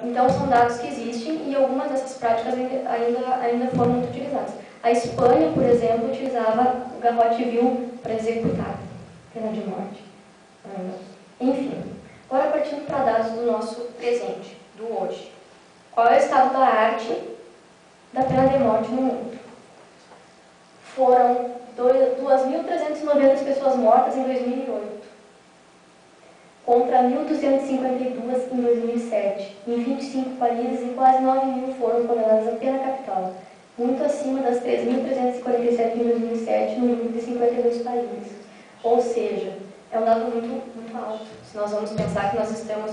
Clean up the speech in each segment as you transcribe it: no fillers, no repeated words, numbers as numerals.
Então, são dados que existem e algumas dessas práticas ainda foram muito utilizadas. A Espanha, por exemplo, utilizava o garrote vil para executar pena de morte. Enfim, agora partindo para dados do nosso presente, do hoje. Qual é o estado da arte da pena de morte no mundo? Foram 2.390 pessoas mortas em 2008, contra 1.252 em 2007. Em 25 países e quase 9.000 foram condenadas a pena capital, muito acima das 3.347 em 2007 no número de 52 países. Ou seja, é um dado muito alto. Se nós vamos pensar que nós estamos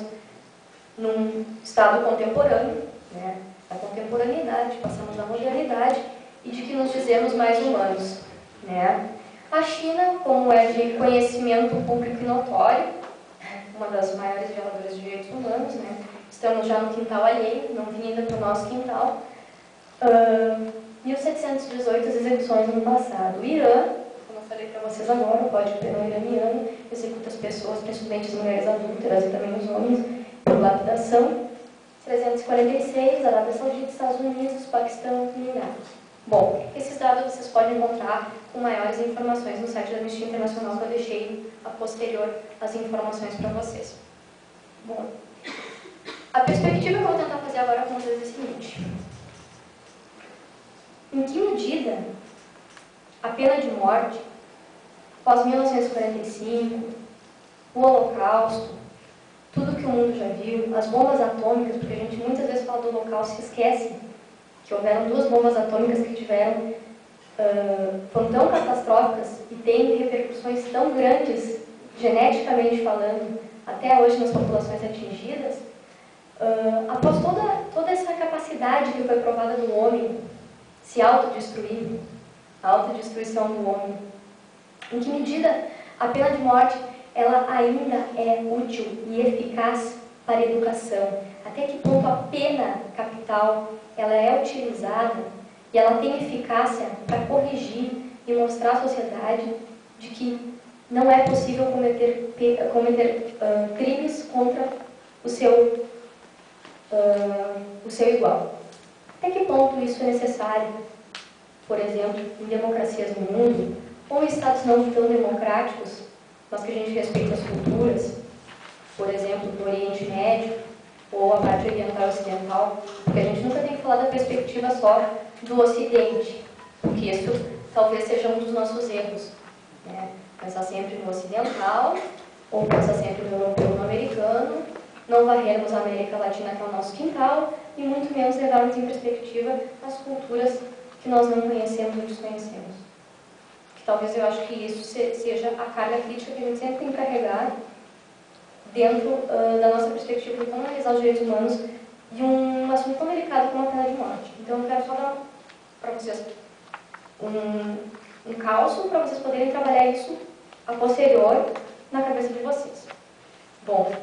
num estado contemporâneo, né, da contemporaneidade, passamos da modernidade e de que nos dizemos mais humanos, né? A China, como é de conhecimento público e notório, uma das maiores violadoras de direitos humanos, né? Estamos já no quintal alheio, não vim ainda para o nosso quintal. 1.718 execuções no passado. O Irã, como eu falei para vocês agora, o Código Penal iraniano executa as pessoas, principalmente as mulheres adúlteras e também os homens, por lapidação. 346, Arábia Saudita, Estados Unidos, Paquistão e Iraque. Bom, esses dados vocês podem encontrar com maiores informações no site da Anistia Internacional, que eu deixei a posterior as informações para vocês. Bom, a perspectiva que eu vou tentar fazer agora com vocês é a seguinte. Em que medida a pena de morte, pós 1945, o Holocausto, tudo que o mundo já viu, as bombas atômicas, porque a gente muitas vezes fala do Holocausto e esquece que houveram 2 bombas atômicas que foram tão catastróficas e têm repercussões tão grandes, geneticamente falando, até hoje nas populações atingidas, após toda essa capacidade que foi provada do homem se autodestruir, a autodestruição do homem, em que medida a pena de morte ela ainda é útil e eficaz para a educação? Até que ponto a pena capital ela é utilizada e ela tem eficácia para corrigir e mostrar à sociedade de que não é possível cometer crimes contra o seu igual? Até que ponto isso é necessário, por exemplo, em democracias no mundo, ou em estados não tão democráticos, mas que a gente respeita as culturas, por exemplo, do Oriente Médio, ou a parte oriental e ocidental, porque a gente nunca tem que falar da perspectiva só do Ocidente, porque isso talvez seja um dos nossos erros, né? Pensar sempre no ocidental, ou pensar sempre no europeu ou no americano, não varrermos a América Latina, que é o nosso quintal, e muito menos levarmos em perspectiva as culturas que nós não conhecemos ou desconhecemos. Que talvez eu acho que isso seja a carga crítica que a gente sempre tem que carregar dentro da nossa perspectiva de como analisar os direitos humanos de um assunto tão delicado como a pena de morte. Então eu quero só dar para vocês um calço para vocês poderem trabalhar isso a posterior na cabeça de vocês. Bom,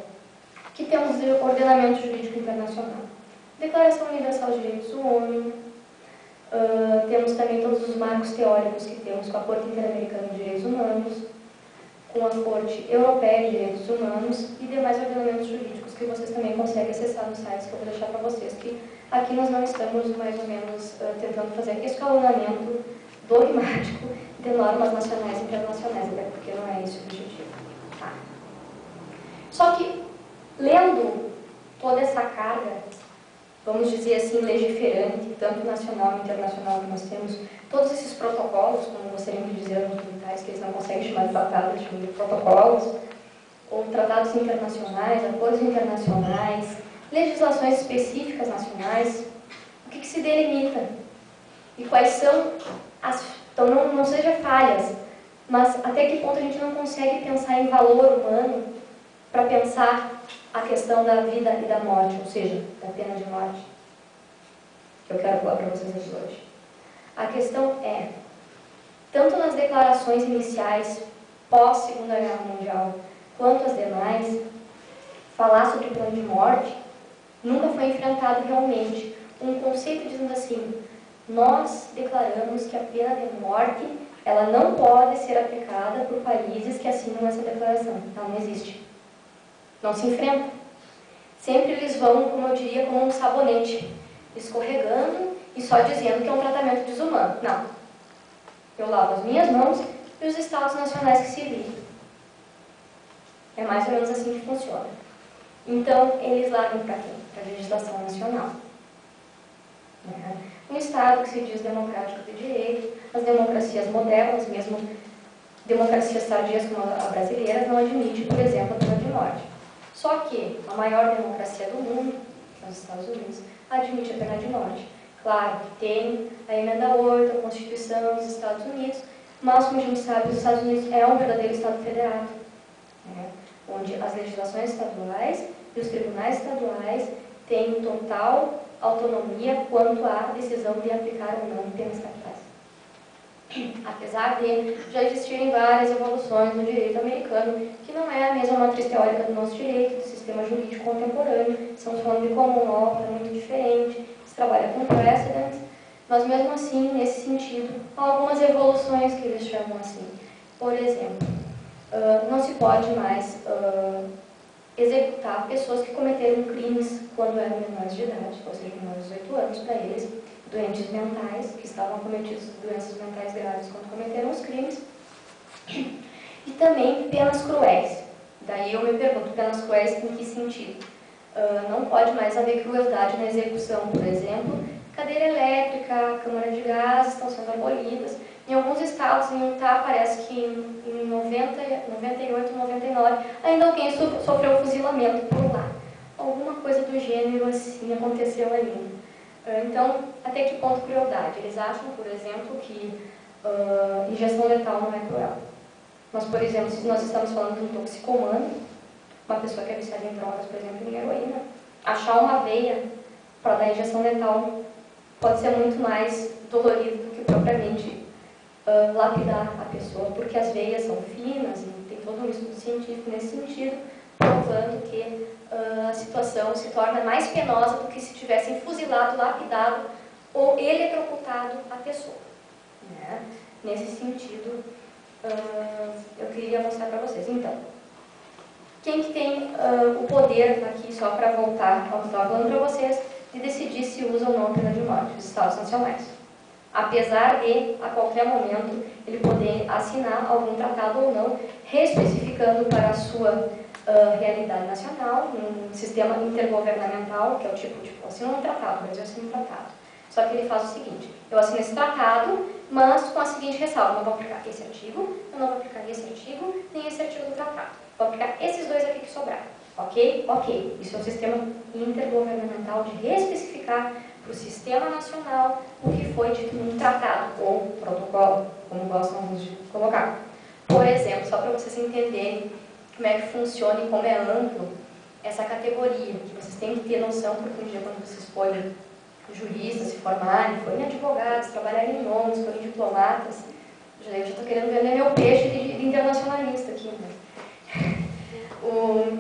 aqui temos o ordenamento jurídico internacional, Declaração Universal de Direitos do Homem, temos também todos os marcos teóricos que temos com a Corte Interamericana de Direitos Humanos, com a Corte Europeia de Direitos Humanos e demais ordenamentos jurídicos que vocês também conseguem acessar nos sites que eu vou deixar para vocês, que aqui nós não estamos mais ou menos tentando fazer escalonamento dogmático de normas nacionais e internacionais, até porque não é esse o objetivo. Tá? Só que, lendo toda essa carga, vamos dizer assim, legiferante, tanto nacional e internacional que nós temos, todos esses protocolos, como gostariam de dizer nos militares, que eles não conseguem chamar de tratados, chamam de protocolos, ou tratados internacionais, acordos internacionais, legislações específicas nacionais, o que se delimita? E quais são as... Então, não seja falhas, mas até que ponto a gente não consegue pensar em valor humano para pensar a questão da vida e da morte, ou seja, da pena de morte, que eu quero falar para vocês aqui hoje. A questão é, tanto nas declarações iniciais, pós-Segunda Guerra Mundial, quanto as demais, falar sobre pena de morte nunca foi enfrentado realmente. Um conceito dizendo assim, nós declaramos que a pena de morte ela não pode ser aplicada por países que assinam essa declaração. Ela não existe. Não se enfrenta. Sempre eles vão, como eu diria, como um sabonete, escorregando e só dizendo que é um tratamento desumano. Não. Eu lavo as minhas mãos e os Estados nacionais que se virem. É mais ou menos assim que funciona. Então, eles largam para quem? Para a legislação nacional. Um Estado que se diz democrático de direito, as democracias modernas, mesmo democracias tardias como a brasileira, não admite, por exemplo, a pena de morte. Só que a maior democracia do mundo, que é os Estados Unidos, admite a pena de morte. Claro que tem a emenda 8, a Constituição dos Estados Unidos, mas, como a gente sabe, os Estados Unidos é um verdadeiro Estado federado, onde as legislações estaduais e os tribunais estaduais têm total autonomia quanto à decisão de aplicar ou não penas capitais. Apesar de já existirem várias evoluções no direito americano, que não é a mesma matriz teórica do nosso direito, do sistema jurídico contemporâneo, estamos falando de common law, que é muito diferente, se trabalha com precedents, mas mesmo assim, nesse sentido, há algumas evoluções que eles chamam assim. Por exemplo, não se pode mais executar pessoas que cometeram crimes quando eram menores de idade, ou seja, menores de 18 anos, para eles, doentes mentais, que estavam cometidos doenças mentais graves quando cometeram os crimes, e também penas cruéis. Daí eu me pergunto, penas cruéis em que sentido? Não pode mais haver crueldade na execução, por exemplo, cadeira elétrica, câmara de gás estão sendo abolidas. Em alguns estados, em Utah, parece que em 98, 99, ainda alguém sofreu fuzilamento por lá. Alguma coisa do gênero assim aconteceu ali. Então, até que ponto crueldade? Eles acham, por exemplo, que injeção letal não é cruel. Mas, por exemplo, se nós estamos falando de um toxicomano, uma pessoa que é viciada em drogas, por exemplo, em heroína, achar uma veia para dar injeção letal pode ser muito mais dolorido do que propriamente lapidar a pessoa, porque as veias são finas e tem todo um estudo científico nesse sentido, provando que a situação se torna mais penosa do que se tivessem fuzilado, lapidado ou eletrocutado a pessoa. Né? Nesse sentido, eu queria mostrar para vocês. Então, quem que tem o poder aqui, só para voltar ao que eu estava falando para vocês, de decidir se usa ou não a pena de morte? Os Estados nacionais. Apesar de, a qualquer momento, ele poder assinar algum tratado ou não, reespecificando para a sua realidade nacional, um sistema intergovernamental, que é o tipo, assina um tratado, o Brasil assina um tratado. Só que ele faz o seguinte, eu assino esse tratado, mas com a seguinte ressalva, não vou aplicar esse artigo, eu não vou aplicar esse artigo, nem esse artigo do tratado. Vou aplicar esses dois aqui que sobraram. Ok? Ok. Isso é um sistema intergovernamental de reespecificar para o sistema nacional o que foi dito num tratado ou protocolo, como gostam alguns de colocar. Por exemplo, só para vocês entenderem como é que funciona e como é amplo essa categoria, que vocês têm que ter noção, porque um dia quando vocês forem juristas, se formarem, forem advogados, trabalharem em ONGs, forem diplomatas, eu já estou querendo vender meu peixe de internacionalista aqui, né?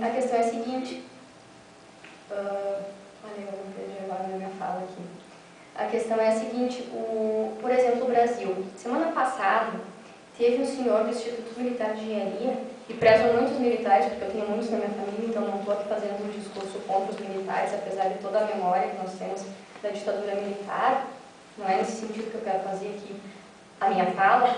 A questão é a seguinte, olha, eu vou perder agora na minha fala aqui. A questão é a seguinte, por exemplo, o Brasil. Semana passada, teve um senhor do Instituto Militar de Engenharia, e prezo muitos militares, porque eu tenho muitos na minha família, então não estou aqui fazendo um discurso contra os militares, apesar de toda a memória que nós temos da ditadura militar, não é nesse sentido que eu quero fazer aqui a minha fala.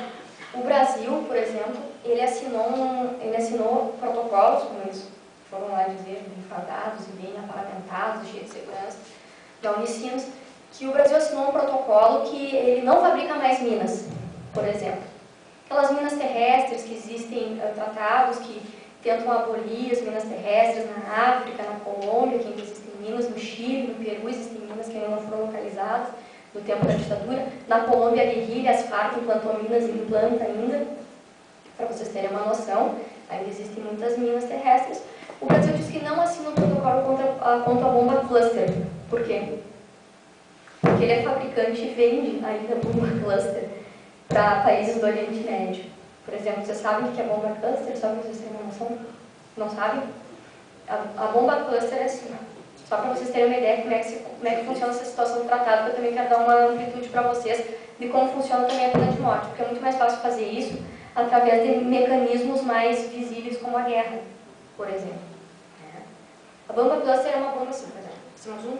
O Brasil, por exemplo, ele assinou protocolos, como eles foram lá dizer, bem fardados e bem aparamentados, cheios de segurança, da Unicinos, que o Brasil assinou um protocolo que ele não fabrica mais minas, por exemplo. Aquelas minas terrestres que existem, tratados que tentam abolir as minas terrestres na África, na Colômbia, que ainda existem minas no Chile, no Peru existem minas que ainda não foram localizadas no tempo da ditadura. Na Colômbia, a guerrilha, as Farc implantou minas e implanta ainda, para vocês terem uma noção, ainda existem muitas minas terrestres. O Brasil diz que não assina um protocolo contra a bomba cluster. Por quê? Porque ele é fabricante e vende ainda bomba cluster para países do Oriente Médio. Por exemplo, vocês sabem o que é bomba cluster? Só para vocês terem uma noção? Não sabem? A bomba cluster é assim. Só para vocês terem uma ideia de como é que funciona essa situação do tratado, que eu também quero dar uma amplitude para vocês de como funciona também a pena de morte, porque é muito mais fácil fazer isso através de mecanismos mais visíveis como a guerra, por exemplo. A bomba cluster é uma bomba assim, por exemplo. Em cima de um